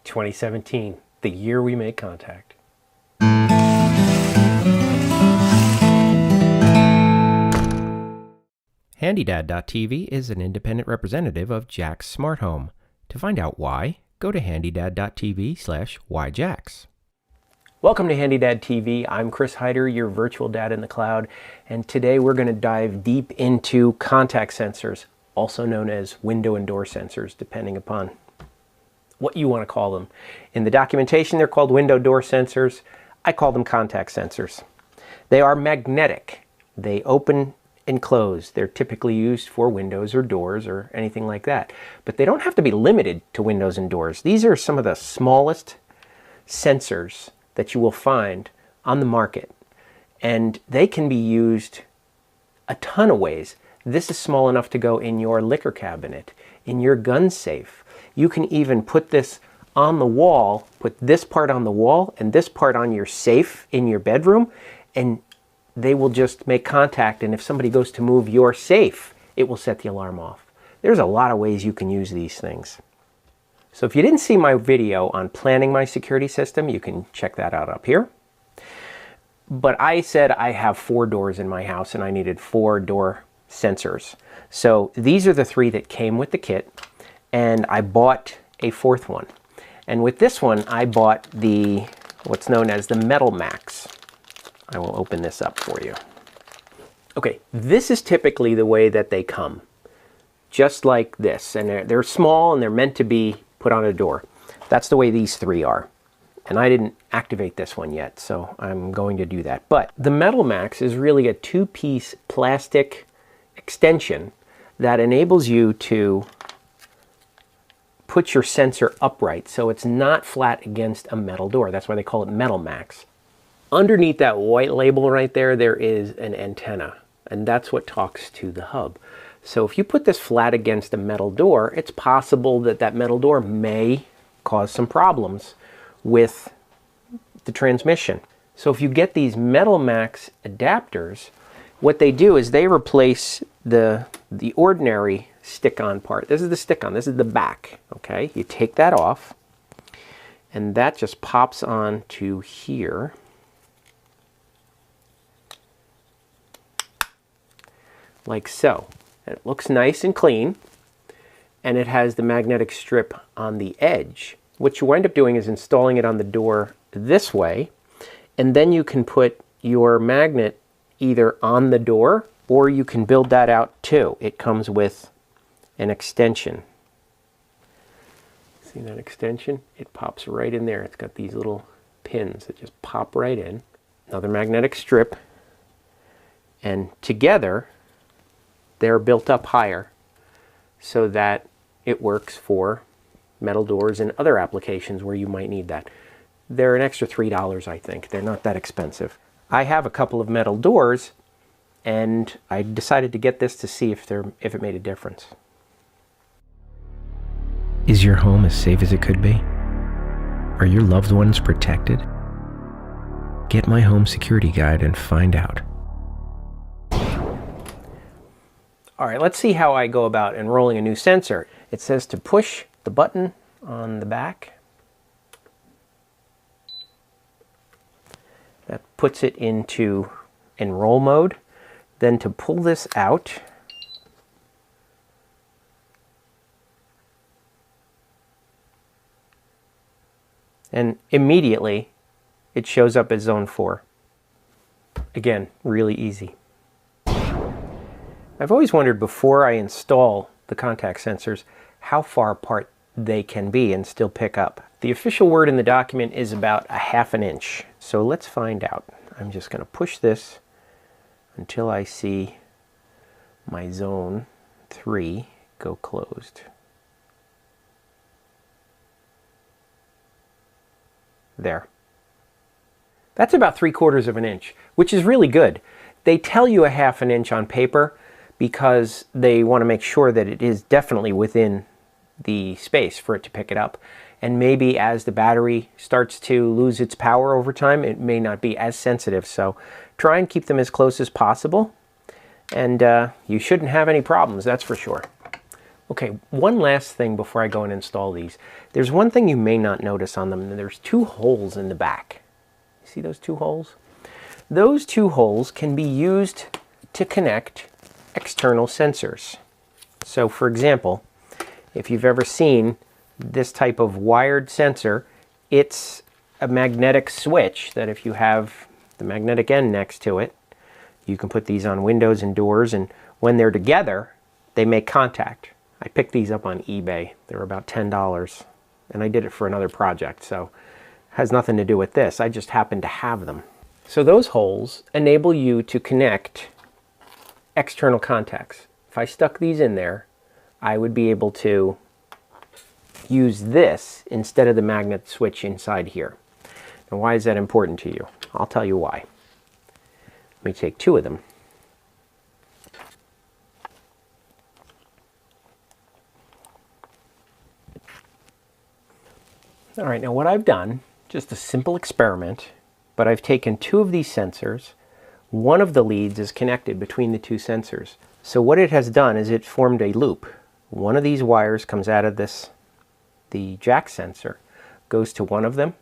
2017, the year we made contact. HandyDadTV is an independent representative of JAQX Smart Home. To find out why, go to HandyDadTV/whyJAQX. Welcome to HandyDadTV. I'm Chris Hyder, your virtual dad in the cloud, and today we're going to dive deep into contact sensors, also known as window and door sensors, depending upon what you want to call them. In the documentation, they're called window door sensors. I call them contact sensors. They are magnetic. They open and close. They're typically used for windows or doors or anything like that. But they don't have to be limited to windows and doors. These are some of the smallest sensors that you will find on the market. And they can be used a ton of ways. This is small enough to go in your liquor cabinet, in your gun safe. You can even put this on the wall, put this part on the wall and this part on your safe in your bedroom, and they will just make contact, and if somebody goes to move your safe, it will set the alarm off. There's a lot of ways you can use these things. So if you didn't see my video on planning my security system, you can check that out up here. But I said I have 4 doors in my house and I needed 4 door sensors. So these are the 3 that came with the kit, and I bought a 4th one. And with this one, I bought what's known as the Metal Max. I will open this up for you. Okay, this is typically the way that they come. Just like this. And they're small and they're meant to be put on a door. That's the way these 3 are. And I didn't activate this one yet, so I'm going to do that. But the Metal Max is really a 2-piece plastic extension that enables you to put your sensor upright so it's not flat against a metal door. That's why they call it Metal Max. Underneath that white label right there, there is an antenna, and that's what talks to the hub. So if you put this flat against a metal door, it's possible that that metal door may cause some problems with the transmission. So if you get these Metal Max adapters, what they do is they replace the ordinary stick-on part. This is the stick-on, this is the back, okay? You take that off, and that just pops on to here. Like so. And it looks nice and clean, and it has the magnetic strip on the edge. What you wind up doing is installing it on the door this way, and then you can put your magnet either on the door, or you can build that out too. It comes with an extension. See that extension? It pops right in there. It's got these little pins that just pop right in. Another magnetic strip, and together they're built up higher so that it works for metal doors and other applications where you might need that. They're an extra $3, I think. They're not that expensive. I have a couple of metal doors, and I decided to get this to see if it made a difference. Is your home as safe as it could be? Are your loved ones protected? Get my home security guide and find out. All right, let's see how I go about enrolling a new sensor. It says to push the button on the back. That puts it into enroll mode. Then to pull this out, and immediately it shows up as zone 4. Again, really easy. I've always wondered before I install the contact sensors how far apart they can be and still pick up. The official word in the document is about 1/2 inch. So let's find out. I'm just going to push this until I see my zone 3 go closed. There. That's about 3/4 of an inch, which is really good. They tell you 1/2 inch on paper because they want to make sure that it is definitely within the space for it to pick it up. And maybe as the battery starts to lose its power over time, it may not be as sensitive. So try and keep them as close as possible, and you shouldn't have any problems, that's for sure. Okay, one last thing before I go and install these. There's one thing you may not notice on them, and there's two holes in the back. See those two holes? Those two holes can be used to connect external sensors. So for example, if you've ever seen this type of wired sensor, it's a magnetic switch that if you have the magnetic end next to it, you can put these on windows and doors, and when they're together, they make contact. I picked these up on eBay. They were about $10, and I did it for another project, so it has nothing to do with this. I just happen to have them. So those holes enable you to connect external contacts. If I stuck these in there, I would be able to use this instead of the magnet switch inside here. Now, why is that important to you? I'll tell you why. Let me take two of them. All right, now what I've done, just a simple experiment, but I've taken two of these sensors. One of the leads is connected between the two sensors. So what it has done is it formed a loop. One of these wires comes out of the jack sensor, goes to one of them,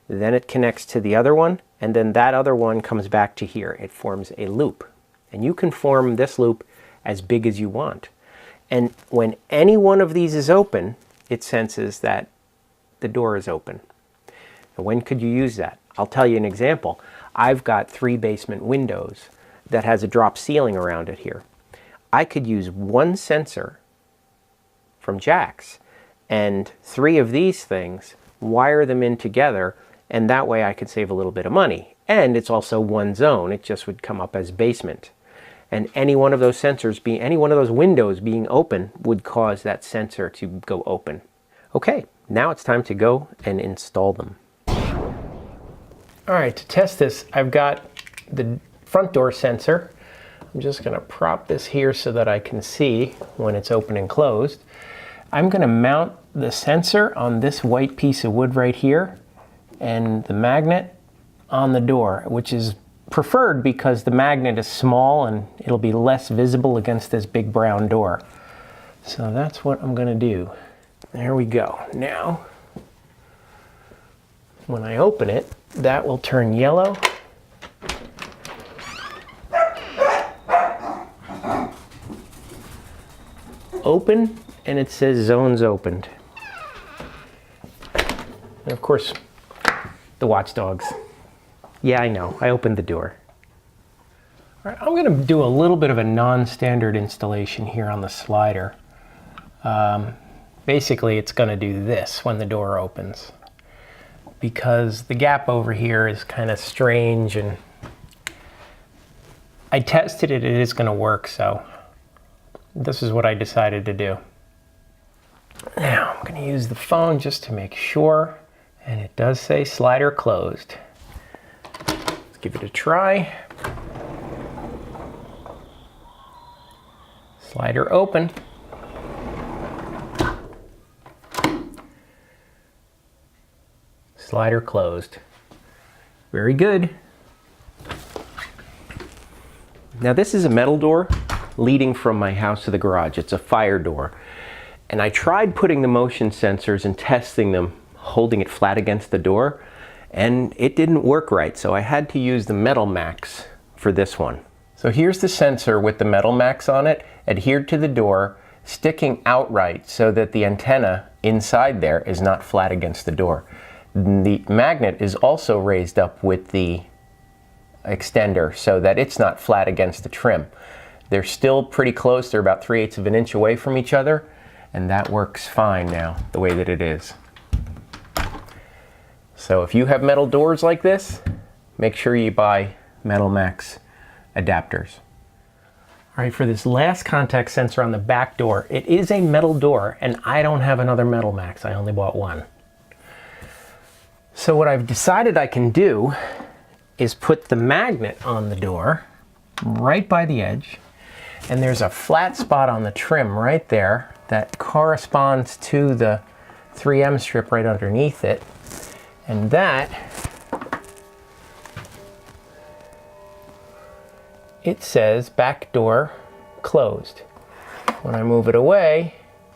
then it connects to the other one, and then that other one comes back to here. It forms a loop. And you can form this loop as big as you want. And when any one of these is open, it senses that the door is open. And when could you use that? I'll tell you an example. I've got 3 basement windows that has a drop ceiling around it here. I could use one sensor from JAQX and 3 of these things, wire them in together, and that way I could save a little bit of money. And it's also one zone. It just would come up as basement. And any one of those sensors being, any one of those windows being open would cause that sensor to go open. Okay, now it's time to go and install them. All right, to test this, I've got the front door sensor. I'm just going to prop this here so that I can see when it's open and closed. I'm going to mount the sensor on this white piece of wood right here and the magnet on the door, which is preferred because the magnet is small and it'll be less visible against this big brown door. So that's what I'm going to do. There we go. Now, when I open it, that will turn yellow. Open, and it says zones opened. And of course, the watchdogs. Yeah, I know, I opened the door. All right, I'm going to do a little bit of a non-standard installation here on the slider. Basically, it's going to do this when the door opens, because the gap over here is kind of strange, and I tested it, it is going to work, so this is what I decided to do. Now, I'm going to use the phone just to make sure, and it does say slider closed. Let's give it a try. Slider open. Slider closed. Very good. Now this is a metal door leading from my house to the garage. It's a fire door. And I tried putting the motion sensors and testing them, holding it flat against the door, and it didn't work right. So I had to use the metal max for this one. So here's the sensor with the metal max on it, adhered to the door, sticking outright so that the antenna inside there is not flat against the door. The magnet is also raised up with the extender so that it's not flat against the trim. They're still pretty close. They're about 3/8 of an inch away from each other, and that works fine now, the way that it is. So if you have metal doors like this, make sure you buy Metal Max adapters. All right, for this last contact sensor on the back door, it is a metal door, and I don't have another Metal Max. I only bought one. So what I've decided I can do is put the magnet on the door right by the edge, and there's a flat spot on the trim right there that corresponds to the 3M strip right underneath it, and that it says back door closed. When I move it away,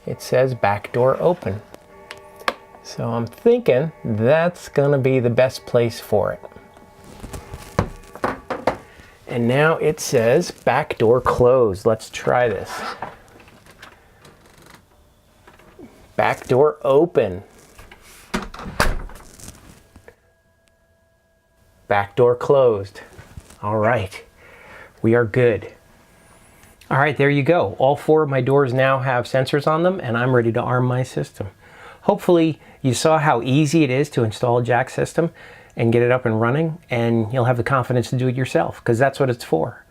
it says back door open. So I'm thinking that's going to be the best place for it. And now it says back door closed. Let's try this. Back door open. Back door closed. All right, we are good. All right, there you go. All 4 of my doors now have sensors on them, and I'm ready to arm my system. Hopefully you saw how easy it is to install a JAQX system and get it up and running, and you'll have the confidence to do it yourself, because that's what it's for.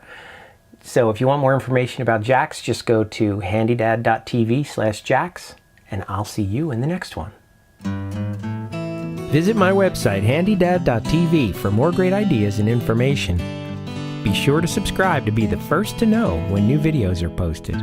So if you want more information about JAQX, just go to HandyDad.TV/JAQX, and I'll see you in the next one. Visit my website, HandyDad.TV, for more great ideas and information. Be sure to subscribe to be the first to know when new videos are posted.